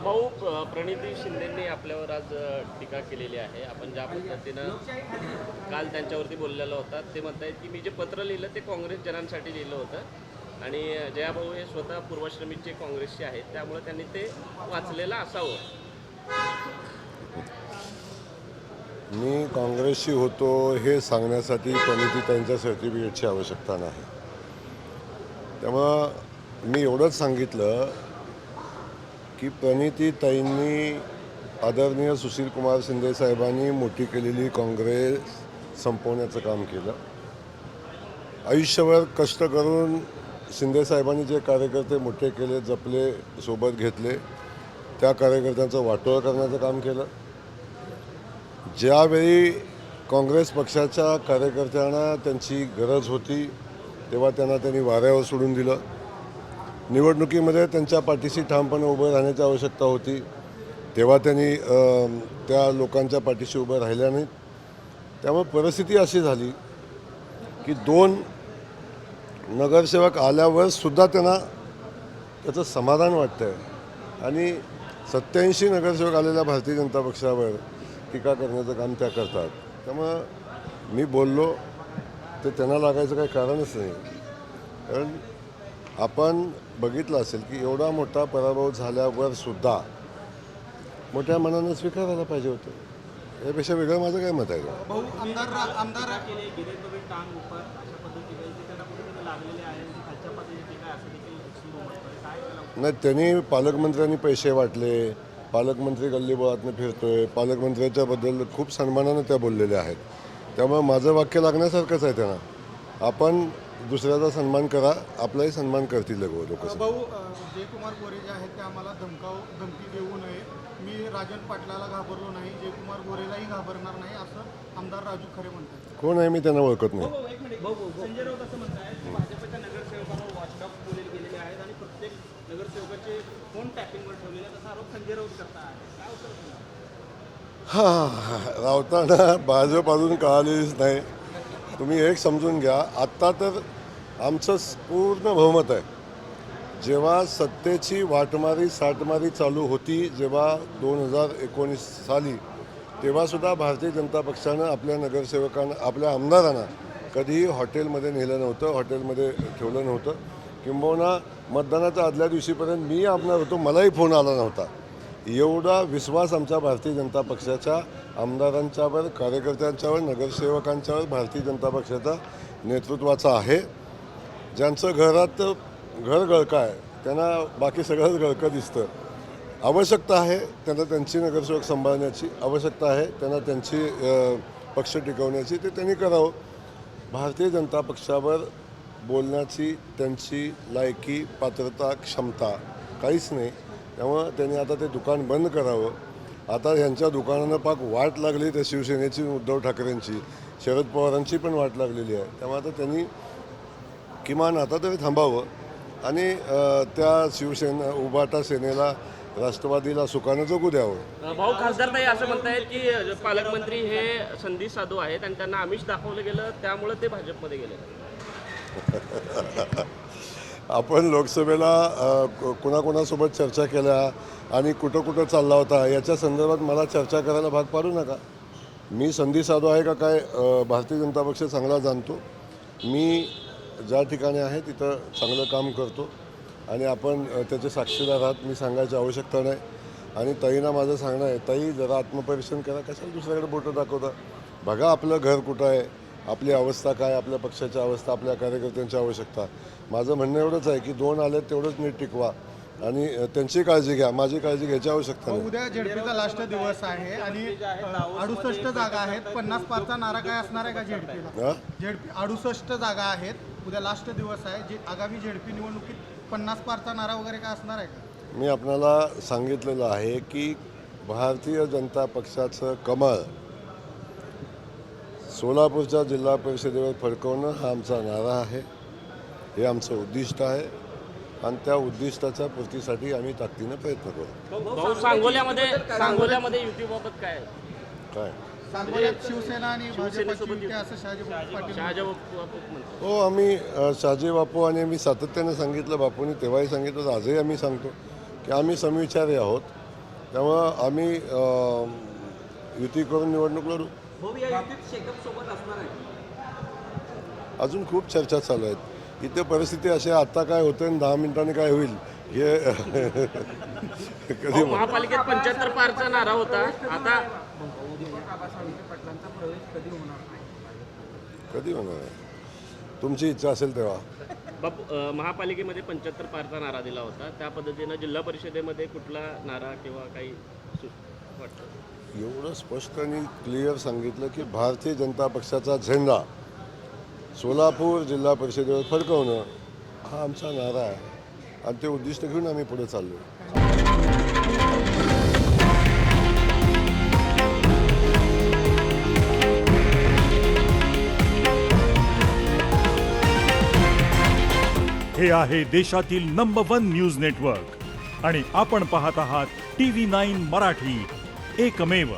भाऊ प्रणिती शिंदेंनी आपल्यावर आज टीका केलेली आहे. आपण ज्या पद्धतीनं काल त्यांच्यावरती बोललेलं होतं ते म्हणतायत की मी जे पत्र लिहिलं ते काँग्रेस जनांसाठी लिहिलं होतं आणि जयाभाऊ हे स्वतः पूर्वाश्रमीचे काँग्रेसचे आहेत, त्यामुळे त्यांनी ते वाचलेलं असावं. मी काँग्रेसशी होतो हे सांगण्यासाठी प्रणिती त्यांच्या सर्टिफिकेटची आवश्यकता नाही. त्यामुळं मी एवढंच सांगितलं की प्रणितीताईंनी आदरणीय सुशीलकुमार शिंदे साहेबांनी मोठी केलेली काँग्रेस संपवण्याचं काम केलं. आयुष्यभर कष्ट करून शिंदे साहेबांनी जे कार्यकर्ते मोठे केले, जपले, सोबत घेतले, त्या कार्यकर्त्यांचं वाटोळं करण्याचं काम केलं. ज्यावेळी काँग्रेस पक्षाच्या कार्यकर्त्यांना त्यांची गरज होती तेव्हा त्यांनी वाऱ्यावर सोडून दिलं. निवडणुकीमध्ये त्यांच्या पाठीशी ठामपणे उभं राहण्याची आवश्यकता होती तेव्हा त्यांनी त्या लोकांच्या पाठीशी उभं राहिल्या नाहीत. त्यामुळे परिस्थिती अशी झाली की 2 नगरसेवक आल्यावर सुद्धा त्यांना त्याचं समाधान वाटतं आहे आणि 87 नगरसेवक आलेल्या भारतीय जनता पक्षावर टीका करण्याचं काम त्या करतात. त्यामुळं मी बोललो ते त्यांना लागायचं काही कारणच नाही. कारण आपण बघितलं असेल की एवढा मोठा पराभव झाल्यावर सुद्धा मोठ्या मनानं स्वीकारायला पाहिजे होतं. यापेक्षा वेगळं माझं काय मत आहे का? भाऊ आमदार नाही, त्यांनी पालकमंत्र्यांनी पैसे वाटले, पालकमंत्री गल्लीबोळातनं फिरतोय, पालकमंत्र्यांच्याबद्दल खूप सन्मानानं त्या बोललेल्या आहेत. त्यामुळे माझं वाक्य लागण्यासारखंच आहे. त्यांना आपण दुसऱ्याचा सन्मान करा, आपलाही सन्मान करतील लोक. भाऊ जयकुमार गोरे जे आहेत ते आम्हाला धमकी देऊ नये. मी राजन पाटलाला घाबरलो नाही, जयकुमार गोरेलाही घाबरणार नाही असं आमदार राजू खरे म्हणतात. कोण आहे मी त्यांना ओळखत नाही. संजय राऊत असं म्हणतात भाजपच्या नगरसेवकांवर वॉचडॉग बोलले गेलेले आहेत आणि प्रत्येक नगरसेवकाचे फोन टॅपिंगवर ठेवलेले आहेत असा आरोप संजय राऊत करतात. काय उत्तर? हां, राऊतांना भाजप अजून कळालेलीच नाही. तुम्ही एक समजून घ्या, आत्ता तर आमचं पूर्ण बहुमत आहे. जेव्हा सत्तेची वाटमारी साठमारी चालू होती, जेव्हा 2019 साली, तेव्हासुद्धा भारतीय जनता पक्षानं आपल्या नगरसेवकांना, आपल्या आमदारांना कधीही हॉटेलमध्ये नेलं नव्हतं, हॉटेलमध्ये ठेवलं नव्हतं. किंबहुना मतदानाच्या आदल्या दिवशीपर्यंत मी आमदार होतो, मलाही फोन आला नव्हता. एवढा विश्वास आमच्या भारतीय जनता पक्षाच्या आमदारांच्यावर, कार्यकर्त्यांच्यावर, नगरसेवकांच्यावर भारतीय जनता पक्षाचा नेतृत्वाचा आहे. ज्यांचं घरात घर गळकं आहे त्यांना बाकी सगळंच गळकं दिसतं. आवश्यकता आहे त्यांना त्यांची नगरसेवक सांभाळण्याची, आवश्यकता आहे त्यांना त्यांची पक्ष टिकवण्याची, ते त्यांनी करावं. भारतीय जनता पक्षावर बोलण्याची त्यांची लायकी, पात्रता, क्षमता काहीच नाही. त्यामुळं त्यांनी आता ते दुकान बंद करावं. आता ह्यांच्या दुकानानं पाक वाट लागली, त्या शिवसेनेची, उद्धव ठाकरेंची, शरद पवारांची पण वाट लागलेली आहे. त्यामुळे आता त्यांनी किमान आता तरी थांबावं आणि त्या शिवसेना, उभाटा सेनेला, राष्ट्रवादीला सुखानं जगू द्यावं. भाऊ खासदारताई असं म्हणतायत की पालकमंत्री हे संधी साधू आहेत आणि त्यांना आमिष दाखवलं गेलं त्यामुळे ते भाजपमध्ये गेले. आपण लोकसभेला कुणाकुणासोबत चर्चा केल्या आणि कुठं कुठं चालला होता याच्या संदर्भात मला चर्चा करायला भाग पाडू नका. मी संधी साधू आहे का काय भारतीय जनता पक्ष चांगला जाणतो. मी ज्या ठिकाणी आहे तिथं चांगलं काम करतो आणि आपण त्याचे साक्षीदार आहात. मी सांगायची आवश्यकता नाही. आणि ताईंना माझं सांगणं आहे, ताई जरा आत्मपरीक्षण करा, कशाला दुसऱ्याकडे बोटं दाखवता. बघा आपलं घर कुठं आहे, आपली अवस्था काय, आपल्या पक्षाची अवस्था, आपल्या कार्यकर्त्यांची आवश्यकता. माझं म्हणणं एवढंच आहे की 2 आले तेवढंच नीट टिकवा आणि त्यांची काळजी घ्या, माझी काळजी घ्यायची आवश्यकता नाही. उद्या झेडपीचा लास्ट दिवस आहे आणि 68 जागा आहेत. 50 पारचा नारा काय असणार आहे का झेडपीला? झेडपी 68 जागा आहेत, उद्या लास्ट दिवस आहे. जे आगामी झेडपी निवडणुकीत 50 पारचा नारा वगैरे काय असणार आहे का? मी आपणाला सांगितलेलं आहे की भारतीय जनता पक्षाचं कमळ सोलापूरच्या जिल्हा परिषदेवर फडकवणं हा आमचा नारा आहे. हे आमचं उद्दिष्ट आहे आणि त्या उद्दिष्टाच्या पूर्तीसाठी आम्ही ताकदीनं प्रयत्न करू. भाऊ सांगोल्यामध्ये युतीबाबत काय काय सांगोल्यात शिवसेना आणि भाजपची युती असं शहाजी पाटील हो, आम्ही शहाजी बापू आणि मी सातत्यानं सांगितलं, बापूंनी तेव्हाही सांगितलं, आजही आम्ही सांगतो की आम्ही समविचारी आहोत. त्यामुळं आम्ही युती करून निवडणूक लढू. अजून खूप चर्चा चालू आहेत. इथे परिस्थिती अशी आहे, आत्ता काय होतं आणि 10 मिनिटांनी काय होईल हे कधी महापालिकेत 75 पारचा नारा होता. आता कधी होणार आहे? तुमची इच्छा असेल तेव्हा. बापू महापालिकेमध्ये 75 पारचा नारा दिला होता. त्या पद्धतीनं जिल्हा परिषदेमध्ये कुठला नारा किंवा काही वाटतं? एवढं स्पष्ट आणि क्लिअर सांगितलं की भारतीय जनता पक्षाचा झेंडा सोलापूर जिल्हा परिषदेवर फडकवणं हा आमचा नारा आहे आणि ते उद्दिष्ट घेऊन आम्ही पुढे चाललो. हे आहे देशातील नंबर 1 न्यूज नेटवर्क आणि आपण पाहत आहात TV9 मराठी, एकमेव.